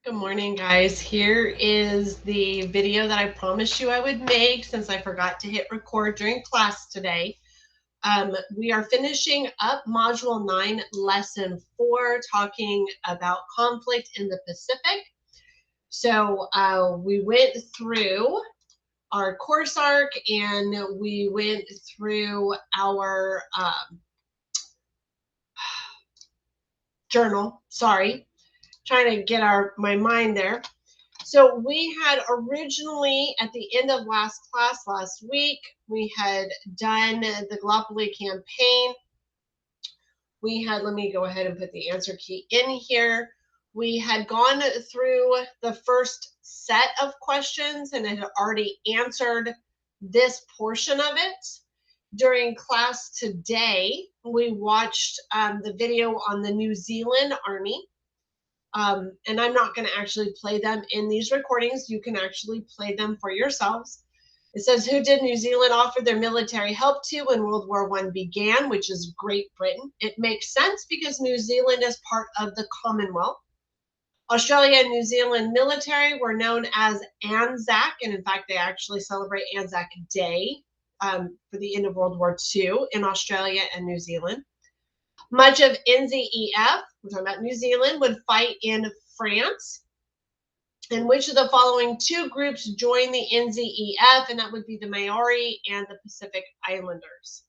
Good morning, guys. Here is the video that I promised you I would make since I forgot to hit record during class today. We are finishing up Module 9, Lesson 4, talking about conflict in the Pacific. So we went through our course arc and we went through our journal. Sorry, trying to get my mind there. So we had originally, at the end of last class last week, we had done the Gallipoli campaign. We had, let me go ahead and put the answer key in here. We had gone through the first set of questions and had already answered this portion of it. During class today, we watched the video on the New Zealand Army. And I'm not going to actually play them in these recordings. You can actually play them for yourselves. It says, who did New Zealand offer their military help to when World War I began, which is Great Britain. It makes sense because New Zealand is part of the Commonwealth. Australia and New Zealand military were known as ANZAC, and in fact, they actually celebrate ANZAC Day for the end of World War II in Australia and New Zealand. Much of NZEF, we're talking about New Zealand, would fight in France. And which of the following two groups joined the NZEF? And that would be the Maori and the Pacific Islanders.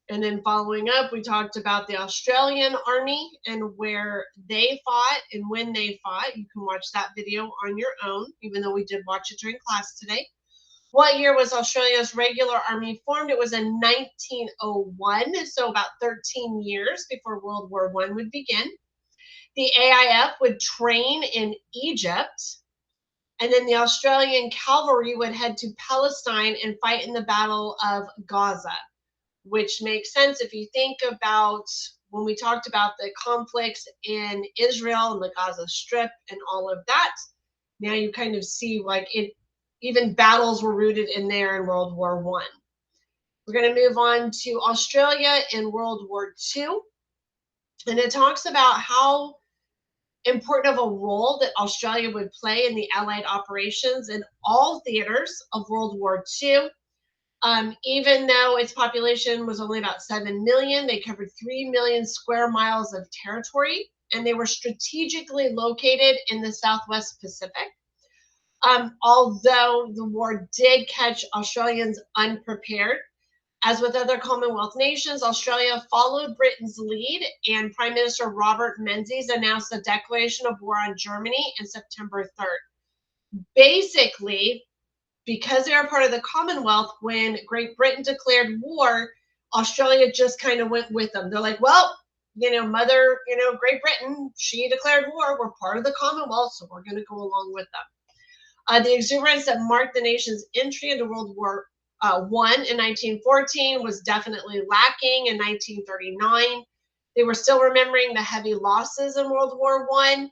And then following up, we talked about the Australian Army and where they fought and when they fought. You can watch that video on your own, even though we did watch it during class today. What year was Australia's regular army formed? It was in 1901, so about 13 years before World War I would begin. The AIF would train in Egypt, and then the Australian cavalry would head to Palestine and fight in the Battle of Gaza, which makes sense if you think about when we talked about the conflicts in Israel and the Gaza Strip and all of that. Now you kind of see like it. Even battles were rooted in there in World War I. We're going to move on to Australia in World War II. And it talks about how important of a role that Australia would play in the Allied operations in all theaters of World War II. Even though its population was only about 7 million, they covered 3 million square miles of territory, and they were strategically located in the Southwest Pacific. Although the war did catch Australians unprepared, as with other Commonwealth nations, Australia followed Britain's lead, and Prime Minister Robert Menzies announced a declaration of war on Germany on September 3rd. Basically, because they are part of the Commonwealth, when Great Britain declared war, Australia just kind of went with them. They're like, well, Great Britain, she declared war. We're part of the Commonwealth, so we're going to go along with them. The exuberance that marked the nation's entry into World War I in 1914 was definitely lacking in 1939. They were still remembering the heavy losses in World War I.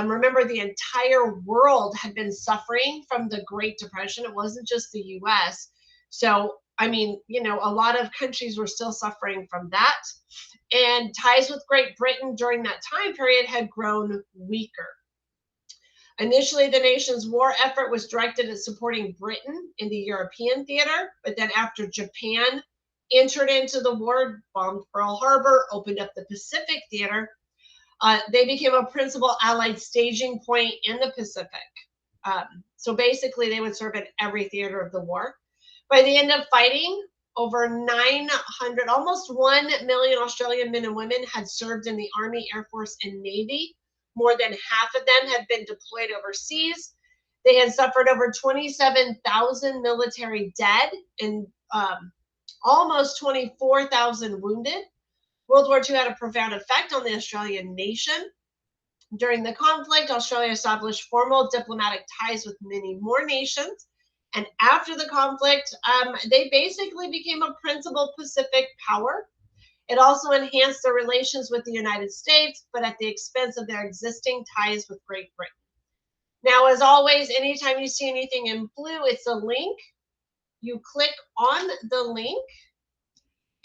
Remember, the entire world had been suffering from the Great Depression. It wasn't just the U.S. So, I mean, a lot of countries were still suffering from that. And ties with Great Britain during that time period had grown weaker. Initially, the nation's war effort was directed at supporting Britain in the European theater, but then after Japan entered into the war, bombed Pearl Harbor, opened up the Pacific theater, they became a principal Allied staging point in the Pacific. So basically, they would serve in every theater of the war. By the end of fighting, over 900, almost 1 million Australian men and women had served in the Army, Air Force, and Navy. More than half of them had been deployed overseas. They had suffered over 27,000 military dead and almost 24,000 wounded. World War II had a profound effect on the Australian nation. During the conflict, Australia established formal diplomatic ties with many more nations. And after the conflict, they basically became a principal Pacific power. It also enhanced their relations with the United States, but at the expense of their existing ties with Great Britain. Now, as always, anytime you see anything in blue, it's a link. You click on the link,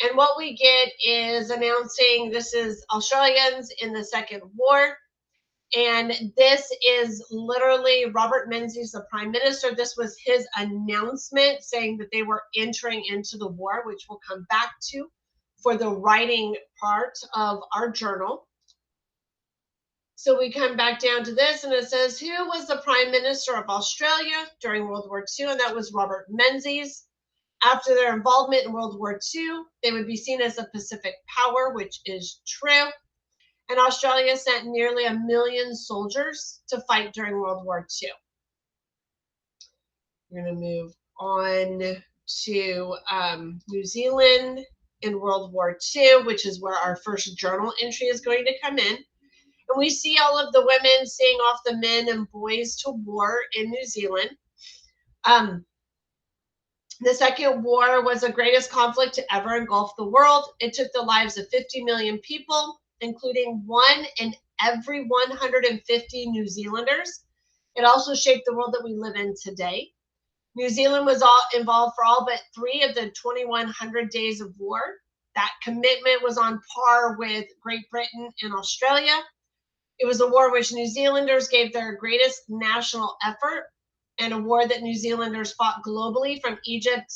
and what we get is announcing this is Australians in the Second War. And this is literally Robert Menzies, the prime minister. This was his announcement saying that they were entering into the war, which we'll come back to for the writing part of our journal. So we come back down to this, and it says, who was the prime minister of Australia during World War II? And that was Robert Menzies. After their involvement in World War II, they would be seen as a Pacific power, which is true. And Australia sent nearly 1 million soldiers to fight during World War II. We're going to move on to New Zealand in World War II, which is where our first journal entry is going to come in. And we see all of the women seeing off the men and boys to war in New Zealand. The Second War was the greatest conflict to ever engulf the world. It took the lives of 50 million people, including 1 in every 150 New Zealanders. It also shaped the world that we live in today. New Zealand was involved for all but 3 of the 2,100 days of war. That commitment was on par with Great Britain and Australia. It was a war which New Zealanders gave their greatest national effort, and a war that New Zealanders fought globally from Egypt,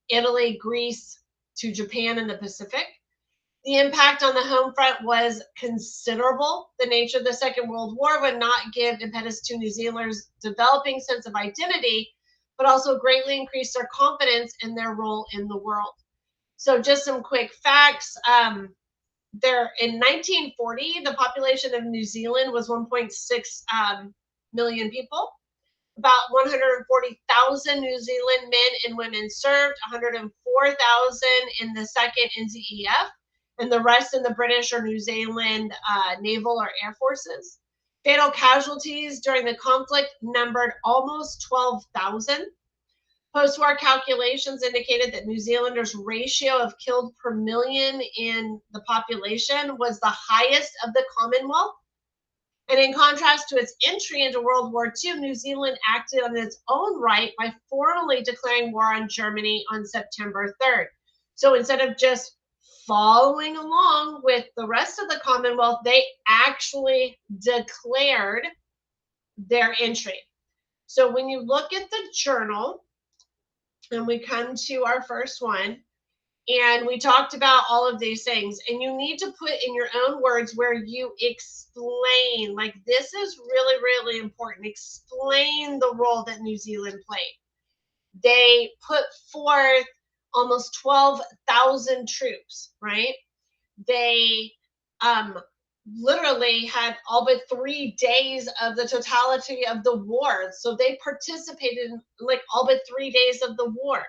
Italy, Greece, to Japan and the Pacific. The impact on the home front was considerable. The nature of the Second World War would not give impetus to New Zealanders' developing sense of identity, but also greatly increased their confidence in their role in the world. So just some quick facts. There in 1940, the population of New Zealand was 1.6 million people. About 140,000 New Zealand men and women served, 104,000 in the 2nd NZEF, and the rest in the British or New Zealand naval or air forces. Fatal casualties during the conflict numbered almost 12,000. Post-war calculations indicated that New Zealanders' ratio of killed per million in the population was the highest of the Commonwealth. And in contrast to its entry into World War II, New Zealand acted on its own right by formally declaring war on Germany on September 3rd. So instead of just following along with the rest of the Commonwealth, they actually declared their entry. So when you look at the journal, and we come to our first one, and we talked about all of these things, and you need to put in your own words where you explain, like this is really, really important. Explain the role that New Zealand played. They put forth almost 12,000 troops, right? They literally had all but 3 days of the totality of the war. So they participated in like all but 3 days of the war.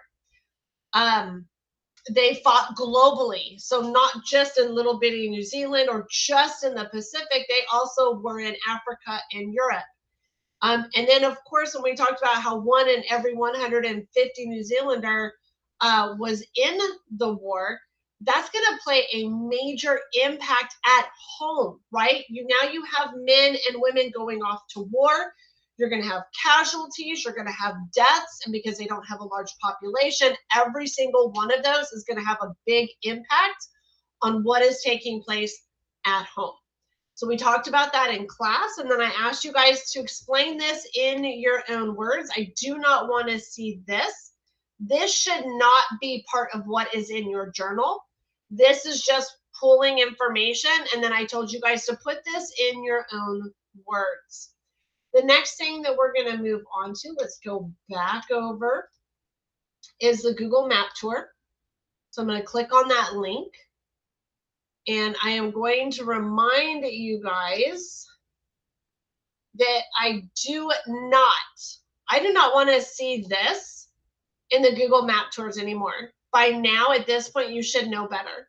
They fought globally. So not just in little bitty New Zealand or just in the Pacific, they also were in Africa and Europe. And then, of course, when we talked about how 1 in every 150 New Zealander was in the war, that's going to play a major impact at home, right? Now you have men and women going off to war. You're going to have casualties, you're going to have deaths, and because they don't have a large population, every single one of those is going to have a big impact on what is taking place at home. So we talked about that in class, and then I asked you guys to explain this in your own words. I do not want to see this. This should not be part of what is in your journal. This is just pulling information, and then I told you guys to put this in your own words. The next thing that we're going to move on to, let's go back over, is the Google Map Tour. So I'm going to click on that link. And I am going to remind you guys that I do not want to see this in the Google Map Tours anymore. By now, at this point, you should know better.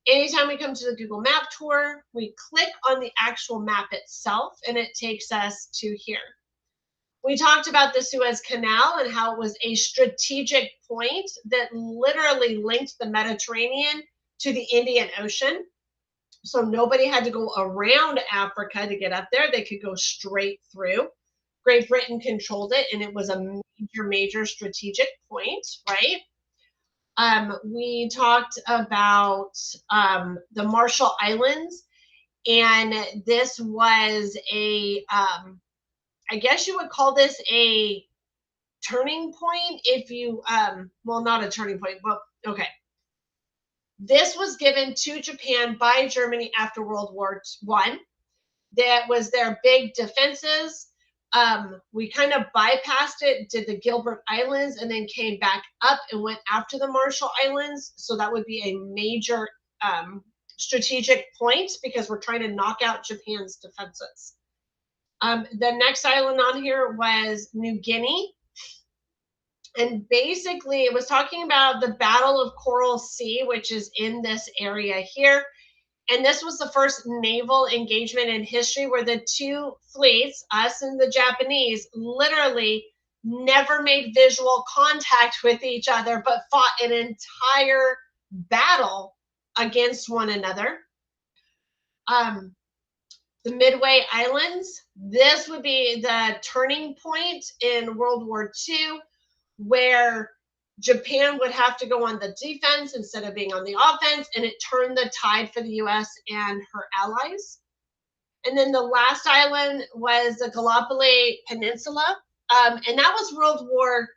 Anytime we come to the Google Map Tour, we click on the actual map itself, and it takes us to here. We talked about the Suez Canal and how it was a strategic point that literally linked the Mediterranean to the Indian Ocean. So nobody had to go around Africa to get up there. They could go straight through. Great Britain controlled it, and it was a major, major strategic point, right? We talked about the Marshall Islands And this was a, I guess you would call this a turning point if you, well, not a turning point, but okay. This was given to Japan by Germany after World War I. That was their big defenses. We kind of bypassed it, did the Gilbert Islands, and then came back up and went after the Marshall Islands. So that would be a major strategic point because we're trying to knock out Japan's defenses. The next island on here was New Guinea. And basically, it was talking about the Battle of Coral Sea, which is in this area here. And this was the first naval engagement in history where the two fleets, us and the Japanese, literally never made visual contact with each other, but fought an entire battle against one another. The Midway Islands, this would be the turning point in World War II, where Japan would have to go on the defense instead of being on the offense, and it turned the tide for the US and her allies. And then the last island was the Gallipoli Peninsula, and that was World War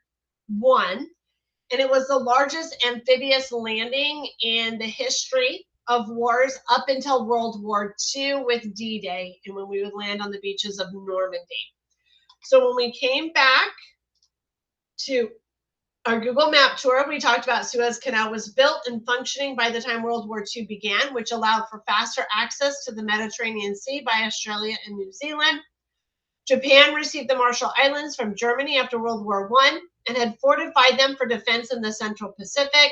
I, and it was the largest amphibious landing in the history of wars up until World War II with D-Day, and when we would land on the beaches of Normandy. So when we came back to our Google Map tour, we talked about Suez Canal was built and functioning by the time World War II began, which allowed for faster access to the Mediterranean Sea by Australia and New Zealand. Japan received the Marshall Islands from Germany after World War I and had fortified them for defense in the Central Pacific.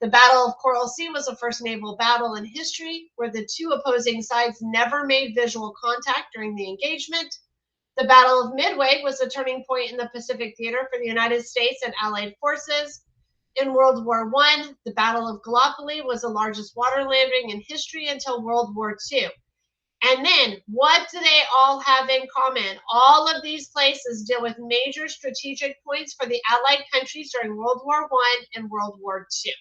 The Battle of Coral Sea was the first naval battle in history where the two opposing sides never made visual contact during the engagement. The Battle of Midway was a turning point in the Pacific theater for the United States and Allied forces. In World War I, the Battle of Gallipoli was the largest water landing in history until World War II. And then, what do they all have in common? All of these places deal with major strategic points for the Allied countries during World War I and World War II.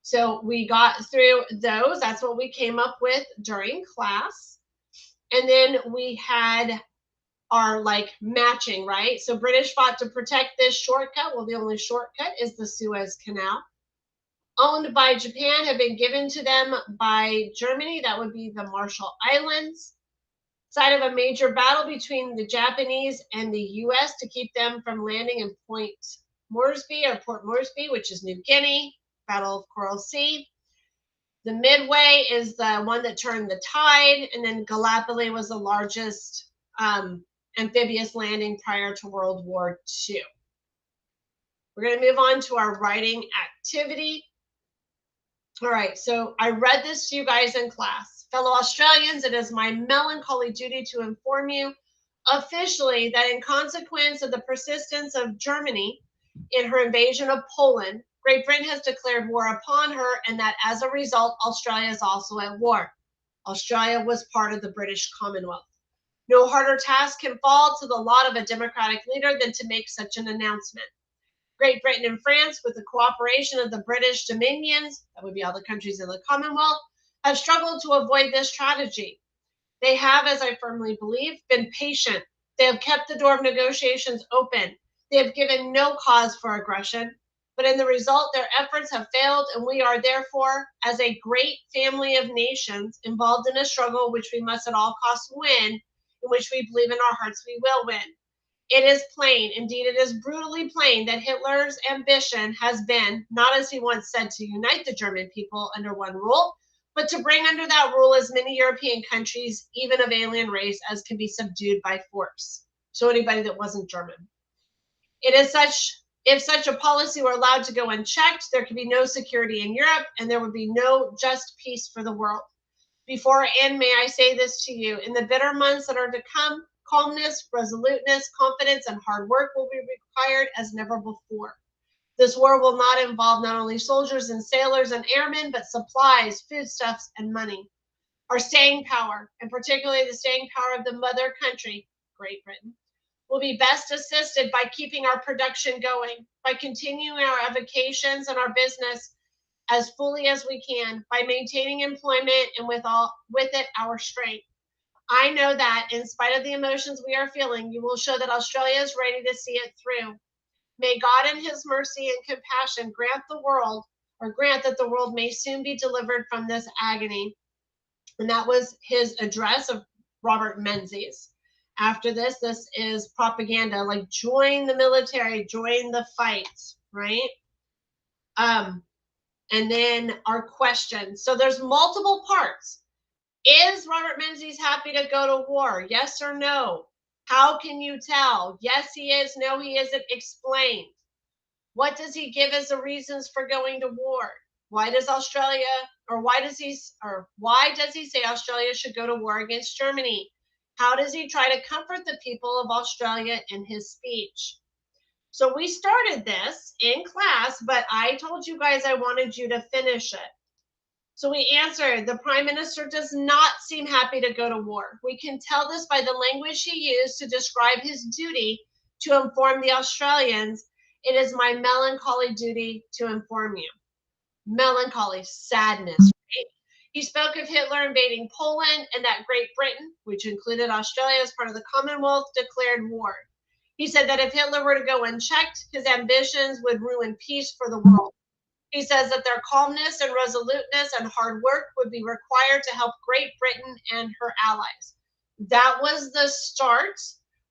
So we got through those. That's what we came up with during class. And then we had our matching, right? So British fought to protect this shortcut. Well, the only shortcut is the Suez Canal. Owned by Japan, had been given to them by Germany. That would be the Marshall Islands. Site of a major battle between the Japanese and the US to keep them from landing in Port Moresby, which is New Guinea. Battle of Coral Sea. The Midway is the one that turned the tide, and then Gallipoli was the largest amphibious landing prior to World War II. We're going to move on to our writing activity. All right, so I read this to you guys in class. Fellow Australians, it is my melancholy duty to inform you officially that in consequence of the persistence of Germany in her invasion of Poland, Great Britain has declared war upon her, and that as a result, Australia is also at war. Australia was part of the British Commonwealth. No harder task can fall to the lot of a democratic leader than to make such an announcement. Great Britain and France, with the cooperation of the British Dominions, that would be all the countries in the Commonwealth, have struggled to avoid this tragedy. They have, as I firmly believe, been patient. They have kept the door of negotiations open. They have given no cause for aggression. But in the result, their efforts have failed, and we are therefore, as a great family of nations, involved in a struggle which we must at all costs win, in which we believe in our hearts we will win. It is plain, indeed it is brutally plain, that Hitler's ambition has been, not as he once said, to unite the German people under one rule, but to bring under that rule as many European countries, even of alien race, as can be subdued by force. So anybody that wasn't German. It is such. If such a policy were allowed to go unchecked, there could be no security in Europe, and there would be no just peace for the world. Before I end, may I say this to you. In the bitter months that are to come, calmness, resoluteness, confidence, and hard work will be required as never before. This war will not involve not only soldiers and sailors and airmen, but supplies, foodstuffs, and money. Our staying power, and particularly the staying power of the mother country, Great Britain, will be best assisted by keeping our production going, by continuing our avocations and our business, as fully as we can by maintaining employment and with it our strength. I know that in spite of the emotions we are feeling, you will show that Australia is ready to see it through. May God in his mercy and compassion grant that the world may soon be delivered from this agony. And that was his address of Robert Menzies. After this is propaganda, like join the military, join the fight, right? And then our question. So there's multiple parts. Is Robert Menzies happy to go to war? Yes or no? How can you tell? Yes, he is. No, he isn't. Explain. What does he give as the reasons for going to war? Why does he say Australia should go to war against Germany? How does he try to comfort the people of Australia in his speech? So we started this in class, but I told you guys I wanted you to finish it. So we answered, the Prime Minister does not seem happy to go to war. We can tell this by the language he used to describe his duty to inform the Australians. It is my melancholy duty to inform you. Melancholy, sadness, right? He spoke of Hitler invading Poland and that Great Britain, which included Australia as part of the Commonwealth, declared war. He said that if Hitler were to go unchecked, his ambitions would ruin peace for the world. He says that their calmness and resoluteness and hard work would be required to help Great Britain and her allies. That was the start.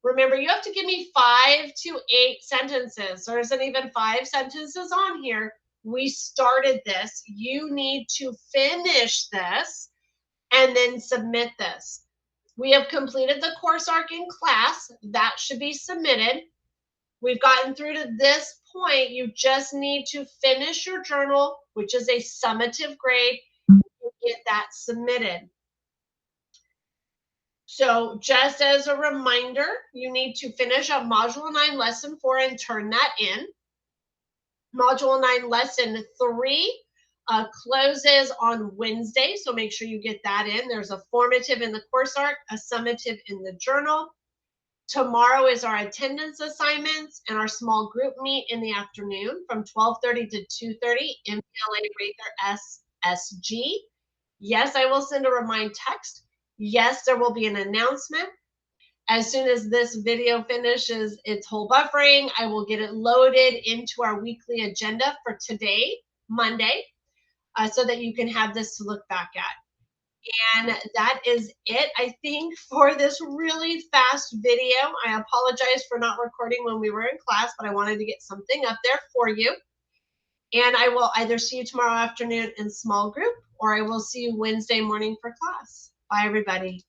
Remember, you have to give me 5 to 8 sentences. There isn't even 5 sentences on here. We started this. You need to finish this and then submit this. We have completed the course arc in class. That should be submitted. We've gotten through to this point. You just need to finish your journal, which is a summative grade, and get that submitted. So just as a reminder, you need to finish up Module 9, Lesson 4, and turn that in. Module 9, Lesson 3 closes on Wednesday, so make sure you get that in. There's a formative in the course arc, a summative in the journal. Tomorrow is our attendance assignments and our small group meet in the afternoon from 12:30 to 2:30, MPLA Rather SSG. Yes, I will send a remind text. Yes, there will be an announcement. As soon as this video finishes its whole buffering, I will get it loaded into our weekly agenda for today, Monday, so that you can have this to look back at. And that is it, I think, for this really fast video. I apologize for not recording when we were in class, but I wanted to get something up there for you. And I will either see you tomorrow afternoon in small group, or I will see you Wednesday morning for class. Bye, everybody.